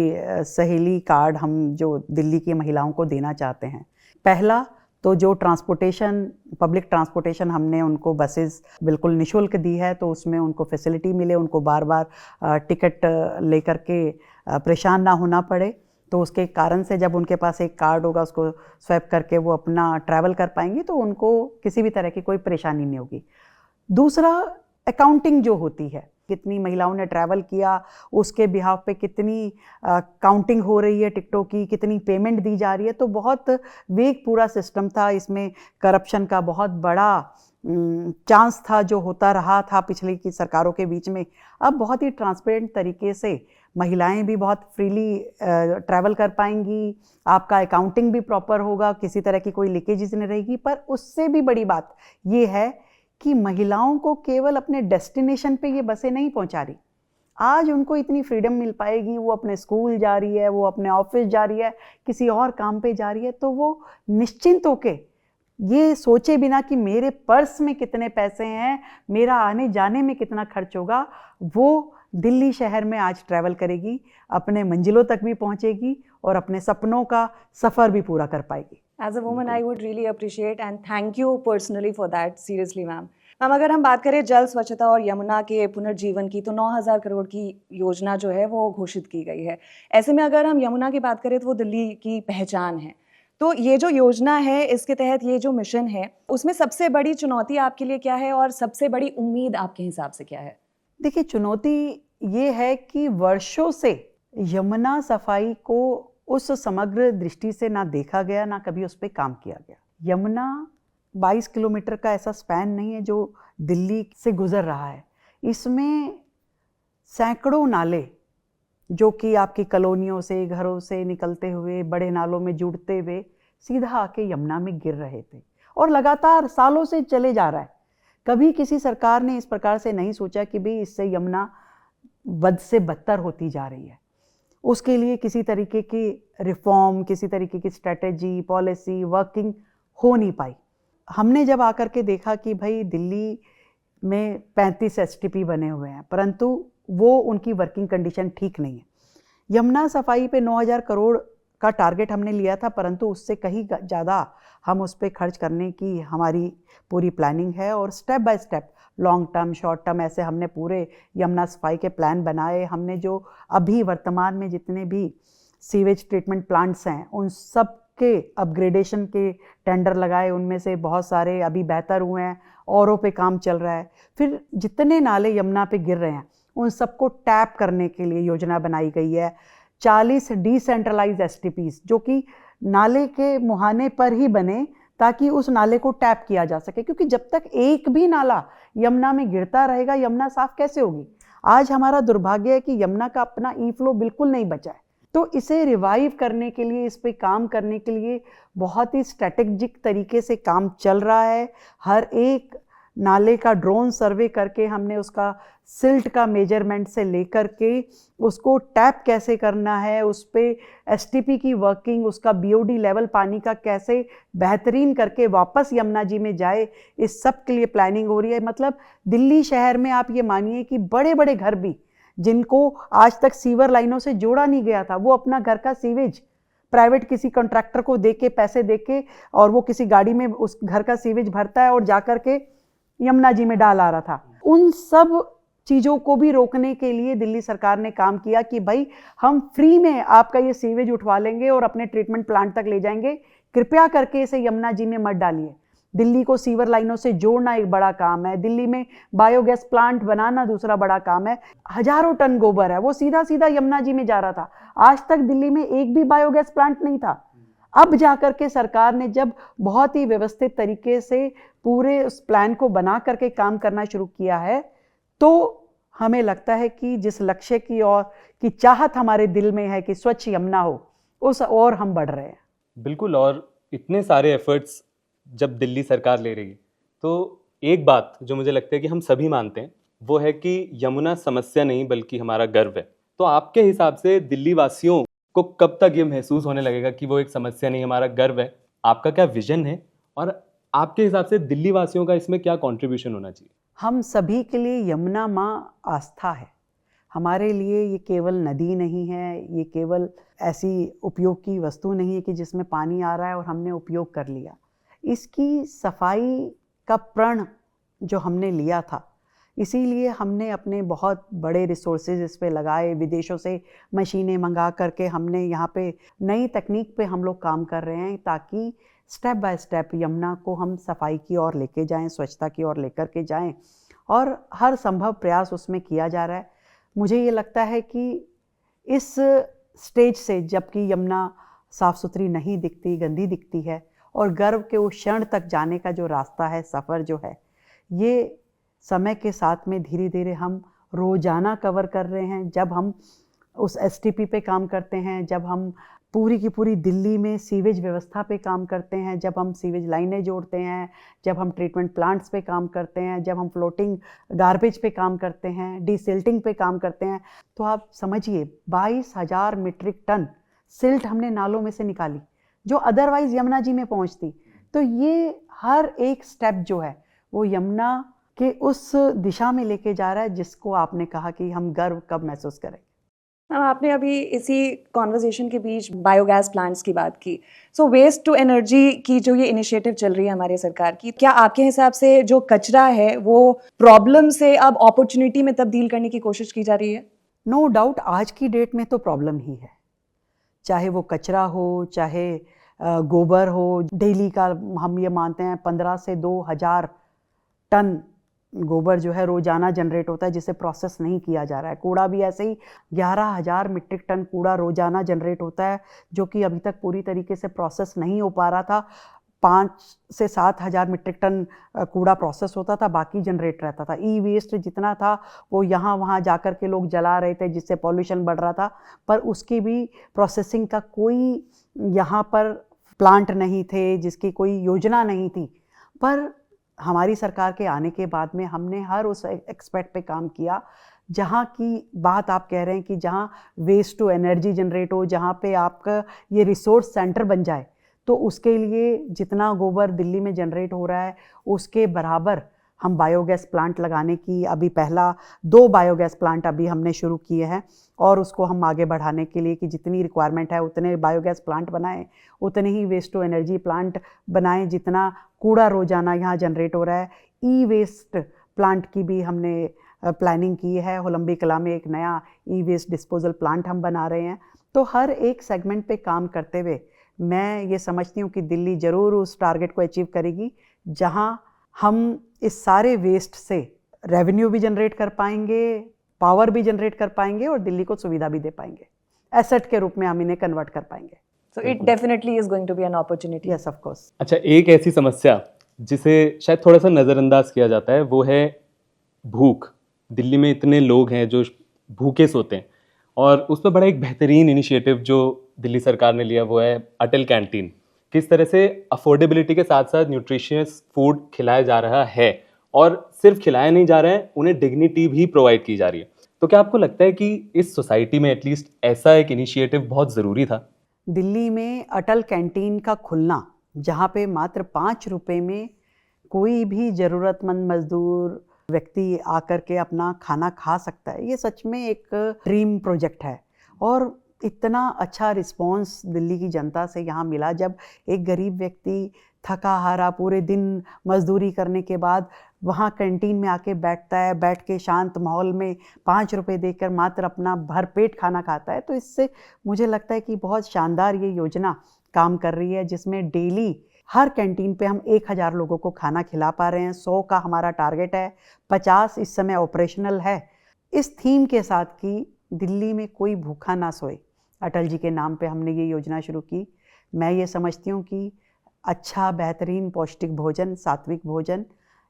B: सहेली कार्ड हम जो दिल्ली की महिलाओं को देना चाहते हैं। पहला तो जो ट्रांसपोर्टेशन, पब्लिक ट्रांसपोर्टेशन हमने उनको बसेस बिल्कुल निःशुल्क दी है, तो उसमें उनको फैसिलिटी मिले, उनको बार बार टिकट लेकर के परेशान ना होना पड़े। तो उसके कारण से जब उनके पास एक कार्ड होगा उसको स्वैप करके वो अपना ट्रैवल कर पाएंगी, तो उनको किसी भी तरह की कोई परेशानी नहीं होगी। दूसरा, अकाउंटिंग जो होती है, कितनी महिलाओं ने ट्रैवल किया, उसके बिहाफ पे कितनी काउंटिंग हो रही है टिकटों की, कितनी पेमेंट दी जा रही है, तो बहुत वेग पूरा सिस्टम था। इसमें करप्शन का बहुत बड़ा चांस था जो होता रहा था पिछली की सरकारों के बीच में। अब बहुत ही ट्रांसपेरेंट तरीके से महिलाएं भी बहुत फ्रीली ट्रैवल कर पाएंगी, आपका अकाउंटिंग भी प्रॉपर होगा, किसी तरह की कोई लीकेजेस नहीं रहेगी। पर उससे भी बड़ी बात ये है कि महिलाओं को केवल अपने डेस्टिनेशन पे ये बसें नहीं पहुंचा रही, आज उनको इतनी फ्रीडम मिल पाएगी, वो अपने स्कूल जा रही है, वो अपने ऑफिस जा रही है, किसी और काम पे जा रही है, तो वो निश्चिंत होके ये सोचे बिना कि मेरे पर्स में कितने पैसे हैं, मेरा आने जाने में कितना खर्च होगा, वो दिल्ली शहर में आज ट्रैवल करेगी, अपने मंजिलों तक भी पहुंचेगी और अपने सपनों का सफ़र भी पूरा कर पाएगी।
C: As a woman, I would really appreciate and thank you personally for that. Seriously, ma'am. Ma'am, अगर हम बात करें जल स्वच्छता और यमुना के पुनर्जीवन की, तो 9,000 करोड़ की योजना जो है वो घोषित की गई है। ऐसे में अगर हम यमुना की बात करें तो वो दिल्ली की पहचान है। तो ये जो योजना है, इसके तहत ये जो मिशन है, उसमें सबसे बड़ी चुनौती आपके लिए क्या है और सबसे बड़ी उम्मीद आपके हिसाब से क्या है?
B: देखिए, चुनौती ये है कि वर्षों से यमुना सफाई को उस समग्र दृष्टि से ना देखा गया, ना कभी उस पर काम किया गया। यमुना 22 किलोमीटर का ऐसा स्पैन नहीं है जो दिल्ली से गुजर रहा है, इसमें सैकड़ों नाले जो कि आपकी कॉलोनियों से, घरों से निकलते हुए बड़े नालों में जुड़ते हुए सीधा आके यमुना में गिर रहे थे और लगातार सालों से चले जा रहा है। कभी किसी सरकार ने इस प्रकार से नहीं सोचा कि भाई इससे यमुना बद से बदतर होती जा रही है। उसके लिए किसी तरीके की रिफॉर्म, किसी तरीके की स्ट्रेटजी, पॉलिसी, वर्किंग हो नहीं पाई। हमने जब आकर के देखा कि भाई दिल्ली में 35 एसटीपी बने हुए हैं, परंतु वो उनकी वर्किंग कंडीशन ठीक नहीं है। यमुना सफाई पे 9,000 करोड़ का टारगेट हमने लिया था, परंतु उससे कहीं ज़्यादा हम उस पर खर्च करने की हमारी पूरी प्लानिंग है और step by step, long term, short term, ऐसे हमने पूरे यमुना सफाई के प्लान बनाए। हमने जो अभी वर्तमान में जितने भी सीवेज ट्रीटमेंट प्लांट्स हैं उन सब के अपग्रेडेशन के टेंडर लगाए, उनमें से बहुत सारे अभी बेहतर हुए हैं, औरों पे काम चल रहा है। फिर जितने नाले यमुना पे गिर रहे हैं उन सबको टैप करने के लिए योजना बनाई गई है। 40 डिसेंट्रलाइज एसटीपीज जो कि नाले के मुहाने पर ही बने, ताकि उस नाले को टैप किया जा सके, क्योंकि जब तक एक भी नाला यमुना में गिरता रहेगा यमुना साफ कैसे होगी। आज हमारा दुर्भाग्य है कि यमुना का अपना ई फ्लो बिल्कुल नहीं बचा है। तो इसे रिवाइव करने के लिए, इस पे काम करने के लिए बहुत ही स्ट्रैटेजिक तरीके से काम चल रहा है। हर एक नाले का ड्रोन सर्वे करके हमने उसका सिल्ट का मेजरमेंट से लेकर के उसको टैप कैसे करना है, उस पर एसटीपी की वर्किंग, उसका बीओडी लेवल पानी का कैसे बेहतरीन करके वापस यमुना जी में जाए, इस सब के लिए प्लानिंग हो रही है। मतलब दिल्ली शहर में आप ये मानिए कि बड़े बड़े घर भी जिनको आज तक सीवर लाइनों से जोड़ा नहीं गया था, वो अपना घर का सीवेज प्राइवेट किसी कॉन्ट्रैक्टर को देके, पैसे देके, और वो किसी गाड़ी में उस घर का सीवेज भरता है और जाकर के यमुना जी में डाल आ रहा था। उन सब चीज़ों को भी रोकने के लिए दिल्ली सरकार ने काम किया कि भाई हम फ्री में आपका ये सीवेज उठवा लेंगे और अपने ट्रीटमेंट प्लांट तक ले जाएंगे, कृपया करके इसे यमुना जी में मत डालिए। दिल्ली को सीवर लाइनों से जोड़ना एक बड़ा काम है, दिल्ली में बायोगैस प्लांट बनाना दूसरा बड़ा काम है। हजारों टन गोबर है वो सीधा सीधा यमुना जी में जा रहा था। आज तक दिल्ली में एक भी बायोगैस प्लांट नहीं था। अब जाकर के सरकार ने जब बहुत ही व्यवस्थित तरीके से पूरे उस प्लान को बना करके काम करना शुरू किया है, तो हमें लगता है कि जिस लक्ष्य की ओर की चाहत हमारे दिल में है कि स्वच्छ यमुना हो, उस ओर हम बढ़ रहे हैं।
A: बिल्कुल। और इतने सारे एफर्ट्स जब दिल्ली सरकार ले रही है, तो एक बात जो मुझे लगता है कि हम सभी मानते हैं वो है कि यमुना समस्या नहीं बल्कि हमारा गर्व है। तो आपके हिसाब से दिल्ली वासियों को कब तक ये महसूस होने लगेगा कि वो एक समस्या नहीं, हमारा गर्व है? आपका क्या विजन है और आपके हिसाब से दिल्ली वासियों का इसमें क्या कंट्रीब्यूशन होना चाहिए?
B: हम सभी के लिए यमुना माँ आस्था है। हमारे लिए ये केवल नदी नहीं है, ये केवल ऐसी उपयोग की वस्तु नहीं है कि जिसमें पानी आ रहा है और हमने उपयोग कर लिया। इसकी सफाई का प्रण जो हमने लिया था, इसीलिए हमने अपने बहुत बड़े रिसोर्सेज इस पे लगाए, विदेशों से मशीनें मंगा करके हमने यहाँ पे नई तकनीक पे हम लोग काम कर रहे हैं, ताकि स्टेप बाय स्टेप यमुना को हम सफाई की ओर लेके जाएं, स्वच्छता की ओर लेकर के जाएं, और हर संभव प्रयास उसमें किया जा रहा है। मुझे ये लगता है कि इस स्टेज से, जबकि यमुना साफ़ सुथरी नहीं दिखती, गंदी दिखती है, और गर्व के उस क्षण तक जाने का जो रास्ता है, सफ़र जो है, ये समय के साथ में धीरे धीरे हम रोज़ाना कवर कर रहे हैं। जब हम उस एसटीपी पे काम करते हैं, जब हम पूरी की पूरी दिल्ली में सीवेज व्यवस्था पे काम करते हैं, जब हम सीवेज लाइनें जोड़ते हैं, जब हम ट्रीटमेंट प्लांट्स पे काम करते हैं, जब हम फ्लोटिंग गार्बेज पे काम करते हैं, डीसिल्टिंग पे काम करते हैं, तो आप समझिए 22,000 मीट्रिक टन सिल्ट हमने नालों में से निकाली जो अदरवाइज यमुना जी में पहुंचती। तो ये हर एक स्टेप जो है वो यमुना के उस दिशा में लेके जा रहा है जिसको आपने कहा कि हम गर्व कब महसूस करें।
C: मैम, आपने अभी इसी कॉन्वर्जेशन के बीच बायोगैस प्लांट्स की बात की। सो वेस्ट टू एनर्जी की जो ये इनिशिएटिव चल रही है हमारी सरकार की, क्या आपके हिसाब से जो कचरा है वो प्रॉब्लम से अब अपॉर्चुनिटी में तब्दील करने की कोशिश की जा रही है?
B: नो डाउट आज की डेट में तो प्रॉब्लम ही है, चाहे वो कचरा हो, चाहे गोबर हो। डेली का हम ये मानते हैं 15 से 2,000 टन गोबर जो है रोजाना जनरेट होता है, जिसे प्रोसेस नहीं किया जा रहा है। कूड़ा भी ऐसे ही 11,000 मीट्रिक टन कूड़ा रोजाना जनरेट होता है, जो कि अभी तक पूरी तरीके से प्रोसेस नहीं हो पा रहा था। 5 से 7,000 मीट्रिक टन कूड़ा प्रोसेस होता था, बाकी जनरेट रहता था। ई वेस्ट जितना था वो यहाँ वहाँ जाकर के लोग जला रहे थे, जिससे पॉल्यूशन बढ़ रहा था, पर उसकी भी प्रोसेसिंग का कोई यहाँ पर प्लांट नहीं थे, जिसकी कोई योजना नहीं थी। पर हमारी सरकार के आने के बाद में हमने हर उस एक्सपेक्ट पे काम किया जहाँ की बात आप कह रहे हैं कि जहाँ वेस्ट टू एनर्जी जनरेट हो, जहाँ पे आपका ये रिसोर्स सेंटर बन जाए, तो उसके लिए जितना गोबर दिल्ली में जनरेट हो रहा है उसके बराबर हम बायोगैस प्लांट लगाने की अभी पहला 2 बायोगैस प्लांट अभी हमने शुरू किए हैं और उसको हम आगे बढ़ाने के लिए कि जितनी रिक्वायरमेंट है उतने बायोगैस प्लांट बनाएं, उतने ही वेस्ट टू एनर्जी प्लांट बनाएं जितना कूड़ा रोजाना यहाँ जनरेट हो रहा है। ई वेस्ट प्लांट की भी हमने प्लानिंग की है। होलंबी कला में एक नया ई वेस्ट डिस्पोजल प्लांट हम बना रहे हैं। तो हर एक सेगमेंट पे काम करते हुए मैं ये समझती हूँ कि दिल्ली ज़रूर उस टारगेट को अचीव करेगी जहाँ हम इस सारे वेस्ट से रेवेन्यू भी जनरेट कर पाएंगे, पावर भी जनरेट कर पाएंगे और दिल्ली को सुविधा भी दे पाएंगे। एसेट के रूप में हम इन्हें कन्वर्ट कर पाएंगे।
C: So it definitely is going to be an opportunity.
B: Yes of course.
A: अच्छा, एक ऐसी समस्या जिसे शायद थोड़ा सा नज़रअंदाज किया जाता है वो है भूख। दिल्ली में इतने लोग हैं जो भूखे सोते हैं और उस पर बड़ा एक बेहतरीन इनिशिएटिव जो दिल्ली सरकार ने लिया वो है अटल कैंटीन। किस तरह से अफोर्डेबिलिटी के साथ साथ न्यूट्रिशियस फूड खिलाया जा रहा है और सिर्फ खिलाया नहीं जा रहा है, उन्हें डिग्निटी भी प्रोवाइड की जा रही है। तो क्या आपको लगता है कि इस सोसाइटी में एटलीस्ट ऐसा एक इनिशिएटिव बहुत ज़रूरी था?
B: दिल्ली में अटल कैंटीन का खुलना, जहाँ पे मात्र 5 रुपए में कोई भी ज़रूरतमंद मजदूर व्यक्ति आकर के अपना खाना खा सकता है, ये सच में एक ड्रीम प्रोजेक्ट है। और इतना अच्छा रिस्पॉन्स दिल्ली की जनता से यहाँ मिला जब एक गरीब व्यक्ति थका हारा पूरे दिन मजदूरी करने के बाद वहाँ कैंटीन में आके बैठता है, बैठ के शांत माहौल में 5 रुपए देकर मात्र अपना भरपेट खाना खाता है। तो इससे मुझे लगता है कि बहुत शानदार ये योजना काम कर रही है, जिसमें डेली हर कैंटीन पे हम 1000 लोगों को खाना खिला पा रहे हैं। 100 का हमारा टारगेट है, 50 इस समय ऑपरेशनल है। इस थीम के साथ कि दिल्ली में कोई भूखा ना सोए, अटल जी के नाम पे हमने ये योजना शुरू की। मैं ये समझती हूँ कि अच्छा, बेहतरीन पौष्टिक भोजन, सात्विक भोजन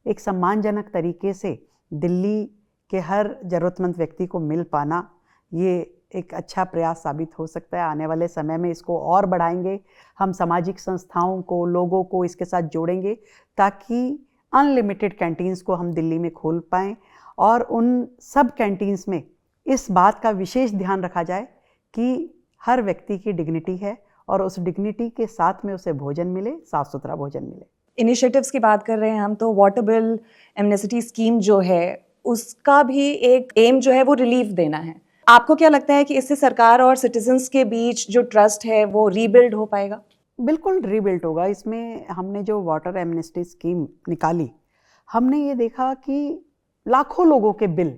B: एक सम्मानजनक तरीके से दिल्ली के हर ज़रूरतमंद व्यक्ति को मिल पाना, ये एक अच्छा प्रयास साबित हो सकता है। आने वाले समय में इसको और बढ़ाएंगे। हम सामाजिक संस्थाओं को, लोगों को इसके साथ जोड़ेंगे ताकि अनलिमिटेड कैंटीन्स को हम दिल्ली में खोल पाएँ और उन सब कैंटीन्स में इस बात का विशेष ध्यान रखा जाए कि हर व्यक्ति की डिग्निटी है और उस डिग्निटी के साथ में उसे भोजन मिले, साफ सुथरा भोजन मिले।
C: इनिशिएटिव्स की बात कर रहे हैं हम, तो वाटर बिल एमनेसिटी स्कीम जो है उसका भी एक एम जो है वो रिलीफ देना है। आपको क्या लगता है कि इससे सरकार और सिटीजन्स के बीच जो ट्रस्ट है वो रीबिल्ड हो पाएगा?
B: बिल्कुल रीबिल्ड होगा। इसमें हमने जो वाटर एमनेस्टी स्कीम निकाली, हमने ये देखा कि लाखों लोगों के बिल,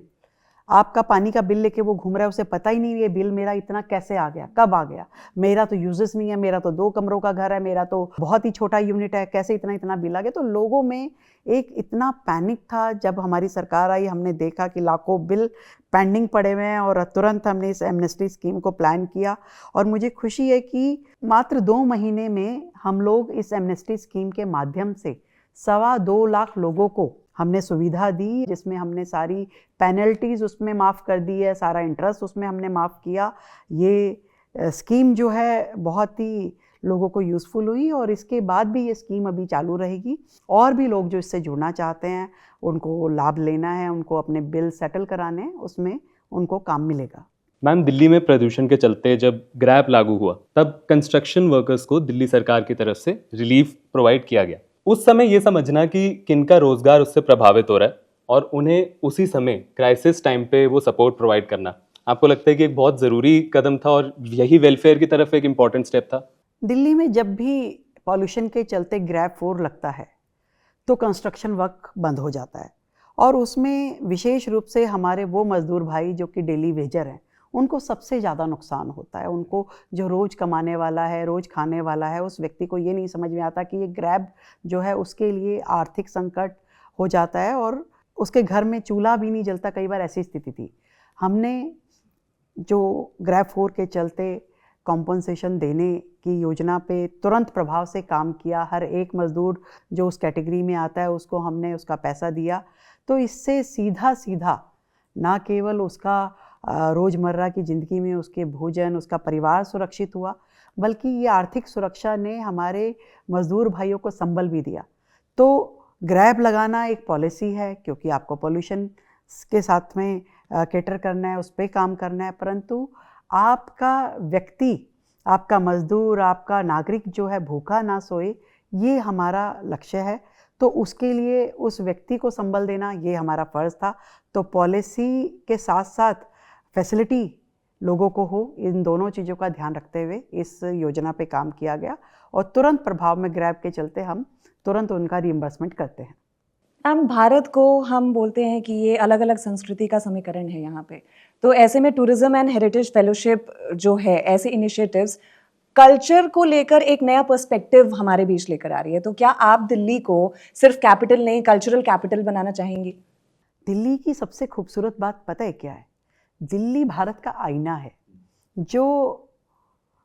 B: आपका पानी का बिल लेके वो घूम रहा है, उसे पता ही नहीं ये बिल मेरा इतना कैसे आ गया, कब आ गया। मेरा तो यूजेस नहीं है, मेरा तो 2 कमरों का घर है, मेरा तो बहुत ही छोटा यूनिट है, कैसे इतना बिल आ गया। तो लोगों में एक इतना पैनिक था। जब हमारी सरकार आई, हमने देखा कि लाखों बिल पेंडिंग पड़े हुए हैं और तुरंत हमने इस एमनेस्टी स्कीम को प्लान किया। और मुझे खुशी है कि मात्र 2 महीने में हम लोग इस एमनेस्टी स्कीम के माध्यम से 2.25 लाख लोगों को हमने सुविधा दी, जिसमें हमने सारी पेनल्टीज़ उसमें माफ़ कर दी है, सारा इंटरेस्ट उसमें हमने माफ़ किया। ये स्कीम जो है बहुत ही लोगों को यूज़फुल हुई और इसके बाद भी ये स्कीम अभी चालू रहेगी। और भी लोग जो इससे जुड़ना चाहते हैं, उनको लाभ लेना है, उनको अपने बिल सेटल कराने हैं, उसमें उनको काम मिलेगा।
A: मैम, दिल्ली में प्रदूषण के चलते जब ग्रैब लागू हुआ तब कंस्ट्रक्शन वर्कर्स को दिल्ली सरकार की तरफ से रिलीफ प्रोवाइड किया गया। उस समय ये समझना कि किनका रोजगार उससे प्रभावित हो रहा है और उन्हें उसी समय क्राइसिस टाइम पे वो सपोर्ट प्रोवाइड करना, आपको लगता है कि एक बहुत ज़रूरी कदम था और यही वेलफेयर की तरफ एक इम्पॉर्टेंट स्टेप था?
B: दिल्ली में जब भी पॉल्यूशन के चलते ग्रैब 4 लगता है तो कंस्ट्रक्शन वर्क बंद हो जाता है और उसमें विशेष रूप से हमारे वो मज़दूर भाई जो कि डेली वेजर हैं, उनको सबसे ज़्यादा नुकसान होता है। उनको जो रोज़ कमाने वाला है, रोज़ खाने वाला है, उस व्यक्ति को ये नहीं समझ में आता कि ये ग्रैब जो है उसके लिए आर्थिक संकट हो जाता है और उसके घर में चूल्हा भी नहीं जलता, कई बार ऐसी स्थिति थी। हमने जो ग्रैब 4 के चलते कॉम्पनसेशन देने की योजना पे तुरंत प्रभाव से काम किया। हर एक मज़दूर जो उस कैटेगरी में आता है उसको हमने उसका पैसा दिया। तो इससे सीधा ना केवल उसका रोज़मर्रा की ज़िंदगी में उसके भोजन, उसका परिवार सुरक्षित हुआ, बल्कि ये आर्थिक सुरक्षा ने हमारे मज़दूर भाइयों को संबल भी दिया। तो ग्रैब लगाना एक पॉलिसी है, क्योंकि आपको पॉल्यूशन के साथ में कैटर करना है, उस पर काम करना है, परंतु आपका व्यक्ति, आपका मजदूर, आपका नागरिक जो है भूखा ना सोए, ये हमारा लक्ष्य है। तो उसके लिए उस व्यक्ति को संबल देना ये हमारा फ़र्ज़ था। तो पॉलिसी के साथ साथ फैसिलिटी लोगों को हो, इन दोनों चीज़ों का ध्यान रखते हुए इस योजना पे काम किया गया और तुरंत प्रभाव में ग्रैब के चलते हम तुरंत उनका रिइंबर्समेंट करते हैं।
C: मैम, भारत को हम बोलते हैं कि ये अलग अलग संस्कृति का समीकरण है यहाँ पे, तो ऐसे में टूरिज्म एंड हेरिटेज फेलोशिप जो है, ऐसे इनिशिएटिव्स कल्चर को लेकर एक नया पर्सपेक्टिव हमारे बीच लेकर आ रही है। तो क्या आप दिल्ली को सिर्फ कैपिटल नहीं, कल्चरल कैपिटल बनाना चाहेंगी?
B: दिल्ली की सबसे खूबसूरत बात पता है क्या है? दिल्ली भारत का आईना है। जो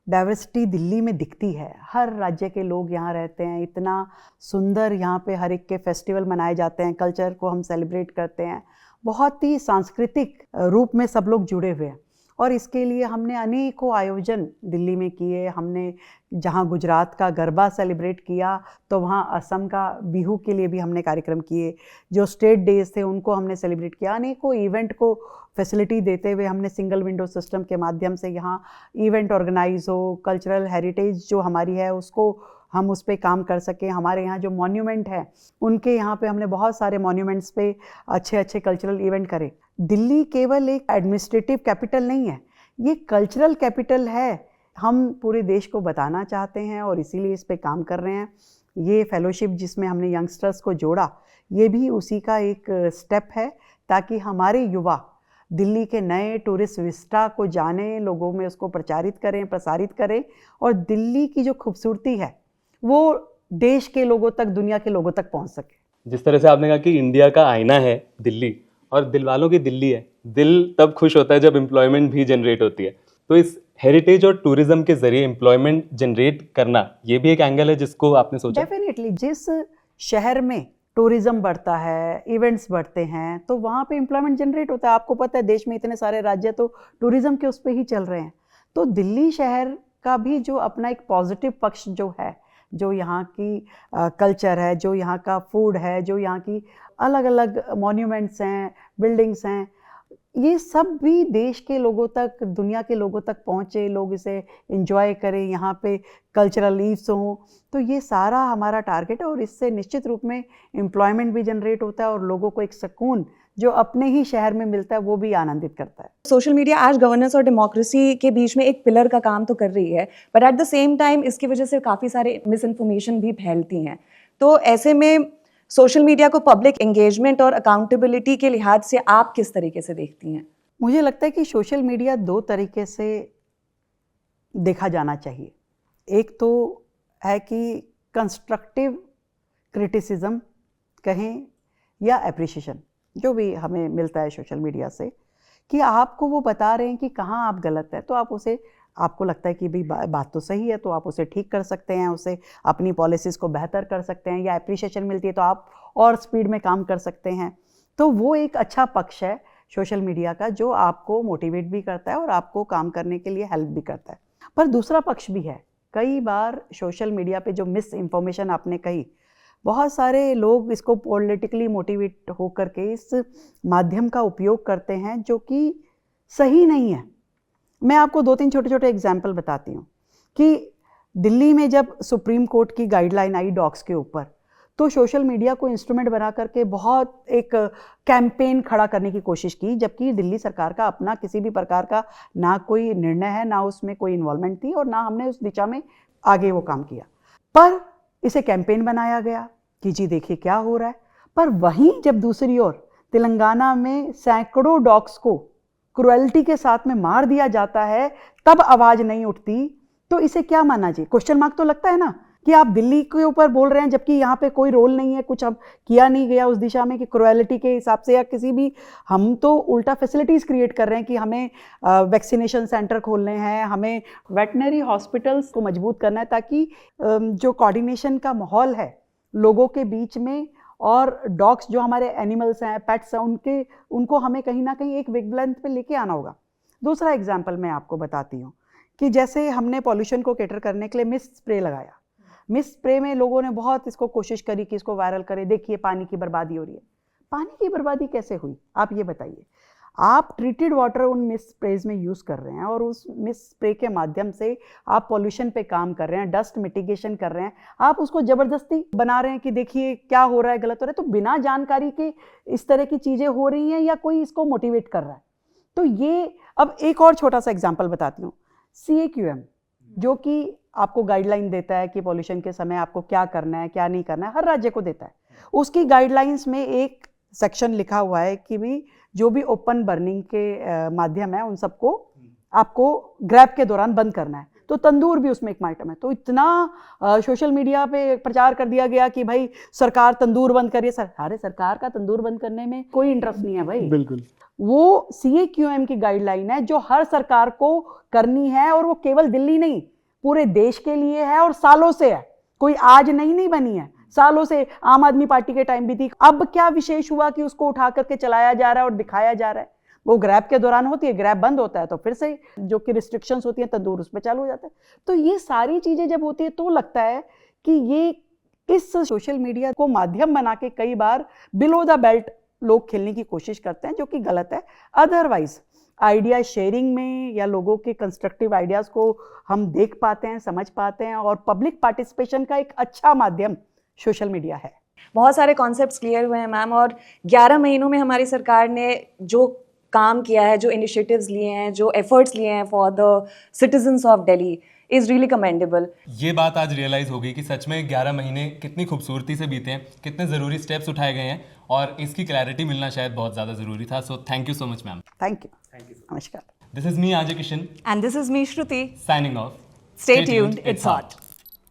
B: डाइवर्सिटी दिल्ली में दिखती है, हर राज्य के लोग यहाँ रहते हैं, इतना सुंदर यहाँ पे हर एक के फेस्टिवल मनाए जाते हैं, कल्चर को हम सेलिब्रेट करते हैं, बहुत ही सांस्कृतिक रूप में सब लोग जुड़े हुए हैं। और इसके लिए हमने अनेकों आयोजन दिल्ली में किए। हमने जहाँ गुजरात का गरबा सेलिब्रेट किया, तो वहाँ असम का बिहू के लिए भी हमने कार्यक्रम किए। जो स्टेट डेज थे उनको हमने सेलिब्रेट किया। अनेकों इवेंट को फैसिलिटी देते हुए हमने सिंगल विंडो सिस्टम के माध्यम से यहाँ इवेंट ऑर्गेनाइज हो, कल्चरल हेरिटेज जो हमारी है उसको हम उस पर काम कर सकें। हमारे यहाँ जो मॉन्यूमेंट है उनके यहाँ पे हमने बहुत सारे मॉन्यूमेंट्स पे अच्छे अच्छे कल्चरल इवेंट करे। दिल्ली केवल एक एडमिनिस्ट्रेटिव कैपिटल नहीं है, ये कल्चरल कैपिटल है। हम पूरे देश को बताना चाहते हैं और इसीलिए इस पे काम कर रहे हैं। ये फेलोशिप जिसमें हमने यंगस्टर्स को जोड़ा, ये भी उसी का एक स्टेप है, ताकि हमारे युवा दिल्ली के नए टूरिस्ट विस्टा को जाने, लोगों में उसको प्रचारित करें, प्रसारित करें और दिल्ली की जो खूबसूरती है वो देश के लोगों तक, दुनिया के लोगों तक पहुंच सके।
A: जिस तरह से आपने कहा कि इंडिया का आईना है दिल्ली और दिल वालों की दिल्ली है, दिल तब खुश होता है जब एम्प्लॉयमेंट भी जनरेट होती है। तो इस हेरिटेज और टूरिज्म के जरिए एम्प्लॉयमेंट जनरेट करना, ये भी एक एंगल है जिसको आपने सोचा?
B: डेफिनेटली, जिस शहर में टूरिज्म बढ़ता है, इवेंट्स बढ़ते हैं, तो वहाँ पे एम्प्लॉयमेंट जनरेट होता है। आपको पता है देश में इतने सारे राज्य तो टूरिज्म के उस पर ही चल रहे हैं। तो दिल्ली शहर का भी जो अपना एक पॉजिटिव पक्ष जो है, जो यहाँ की कल्चर है, जो यहाँ का फूड है, जो यहाँ की अलग अलग मॉन्यूमेंट्स हैं, बिल्डिंग्स हैं, ये सब भी देश के लोगों तक, दुनिया के लोगों तक पहुँचे, लोग इसे एंजॉय करें, यहाँ पे कल्चरल लीव्स हों। तो ये सारा हमारा टारगेट है और इससे निश्चित रूप में एम्प्लॉयमेंट भी जनरेट होता है और लोगों को एक सुकून जो अपने ही शहर में मिलता है वो भी आनंदित करता है।
C: सोशल मीडिया आज गवर्नेंस और डेमोक्रेसी के बीच में एक पिलर का काम तो कर रही है, but at the same time इसकी वजह से काफ़ी सारे मिस इन्फॉर्मेशन भी फैलती हैं। तो ऐसे में सोशल मीडिया को पब्लिक एंगेजमेंट और अकाउंटेबिलिटी के लिहाज से आप किस तरीके से देखती हैं?
B: मुझे लगता है कि सोशल मीडिया दो तरीके से देखा जाना चाहिए। एक तो है कि कंस्ट्रक्टिव क्रिटिसिज्म कहें या एप्रिशिएशन, जो भी हमें मिलता है सोशल मीडिया से, कि आपको वो बता रहे हैं कि कहाँ आप गलत है, तो आप उसे, आपको लगता है कि भाई बात तो सही है, तो आप उसे ठीक कर सकते हैं, उसे अपनी पॉलिसीज़ को बेहतर कर सकते हैं, या एप्रिशिएशन मिलती है तो आप और स्पीड में काम कर सकते हैं। तो वो एक अच्छा पक्ष है सोशल मीडिया का, जो आपको मोटिवेट भी करता है और आपको काम करने के लिए हेल्प भी करता है। पर दूसरा पक्ष भी है। कई बार सोशल मीडिया पे जो मिस इन्फॉर्मेशन आपने कही, बहुत सारे लोग इसको पॉलिटिकली मोटिवेट होकर के इस माध्यम का उपयोग करते हैं जो कि सही नहीं है। मैं आपको 2-3 छोटे-छोटे एग्जाम्पल बताती हूँ कि दिल्ली में जब सुप्रीम कोर्ट की गाइडलाइन आई डॉग्स के ऊपर, तो सोशल मीडिया को इंस्ट्रूमेंट बना करके बहुत एक कैंपेन खड़ा करने की कोशिश की, जबकि दिल्ली सरकार का अपना किसी भी प्रकार का ना कोई निर्णय है, ना उसमें कोई इन्वॉल्वमेंट थी और ना हमने उस दिशा में आगे वो काम किया। पर इसे कैंपेन बनाया गया कि जी देखिए क्या हो रहा है। पर वहीं जब दूसरी ओर तेलंगाना में सैकड़ों डॉग्स को क्रुएल्टी के साथ में मार दिया जाता है, तब आवाज़ नहीं उठती, तो इसे क्या माना जाए? क्वेश्चन मार्क तो लगता है ना कि आप दिल्ली के ऊपर बोल रहे हैं जबकि यहाँ पे कोई रोल नहीं है, कुछ अब किया नहीं गया उस दिशा में कि क्रुएलिटी के हिसाब से या किसी भी, हम तो उल्टा फैसिलिटीज़ क्रिएट कर रहे हैं कि हमें वैक्सीनेशन सेंटर खोलने हैं, हमें वेटनरी हॉस्पिटल्स को मजबूत करना है, ताकि जो कोऑर्डिनेशन का माहौल है लोगों के बीच में, और डॉग्स जो हमारे एनिमल्स हैं, पेट्स हैं, उनको हमें कहीं ना कहीं एक वेवलेंथ पे लेके आना होगा। दूसरा एग्जाम्पल मैं आपको बताती हूँ कि जैसे हमने पॉल्यूशन को कैटर करने के लिए मिस्ट स्प्रे लगाया। मिस्ट स्प्रे में लोगों ने बहुत इसको कोशिश करी कि इसको वायरल करें, देखिए पानी की बर्बादी हो रही है। पानी की बर्बादी कैसे हुई आप ये बताइए। आप ट्रीटेड वाटर उन मिस्ट स्प्रेज में यूज़ कर रहे हैं और उस मिस्ट स्प्रे के माध्यम से आप पॉल्यूशन पे काम कर रहे हैं, डस्ट मिटिगेशन कर रहे हैं, आप उसको ज़बरदस्ती बना रहे हैं कि देखिए क्या हो रहा है, गलत हो रहा है। तो बिना जानकारी के इस तरह की चीज़ें हो रही हैं या कोई इसको मोटिवेट कर रहा है। तो ये, अब एक और छोटा सा एग्जाम्पल बताती हूँ। CAQM जो कि आपको गाइडलाइन देता है कि पॉल्यूशन के समय आपको क्या करना है, क्या नहीं करना है, हर राज्य को देता है। उसकी गाइडलाइंस में एक सेक्शन लिखा हुआ है कि भी जो भी ओपन बर्निंग के माध्यम है उन सबको आपको ग्रैब के दौरान बंद करना है। तो तंदूर भी उसमें एक आइटम है। तो इतना सोशल मीडिया पे प्रचार कर दिया गया कि भाई सरकार तंदूर बंद करिए। अरे सरकार का तंदूर बंद करने में कोई इंटरेस्ट नहीं है भाई।
A: बिल्कुल।
B: वो CAQM की गाइडलाइन है जो हर सरकार को करनी है, और वो केवल दिल्ली नहीं पूरे देश के लिए है और सालों से है, कोई आज नहीं बनी है, सालों से। आम आदमी पार्टी के टाइम भी थी। अब क्या विशेष हुआ कि उसको उठा करके चलाया जा रहा है और दिखाया जा रहा है? वो ग्रैब के दौरान होती है, ग्रैब बंद होता है तो फिर से जो कि रिस्ट्रिक्शंस होती हैं तंदूर उस पर चालू हो जाता है। तो ये सारी चीज़ें जब होती है तो लगता है कि ये इस सोशल मीडिया को माध्यम बना के कई बार बिलो द बेल्ट लोग खेलने की कोशिश करते हैं, जो कि गलत है। अदरवाइज आइडिया शेयरिंग में या लोगों के कंस्ट्रक्टिव आइडियाज़ को हम देख पाते हैं, समझ पाते हैं, और पब्लिक पार्टिसिपेशन का एक अच्छा माध्यम सोशल मीडिया है।
C: बहुत सारे कॉन्सेप्ट्स क्लियर हुए हैं मैम, और 11 महीनों में हमारी सरकार ने जो काम किया है, जो इनिशिएटिव्स लिए हैं, जो एफर्ट्स लिए हैं for the citizens of Delhi is really commendable.
A: ये बात आज रियलाइज हो गई कि सच में 11 महीने कितनी खूबसूरती से बीते हैं, कितने ज़रूरी स्टेप्स उठाए गए हैं, और इसकी क्लैरिटी मिलना शायद बहुत ज़्यादा ज़रूरी था। So thank you so much ma'am.
B: Thank you. नमस्कार।
A: This is me Ajay Kishan
C: And this is me, Shruti.
A: Signing off.
C: Stay tuned, it's hot.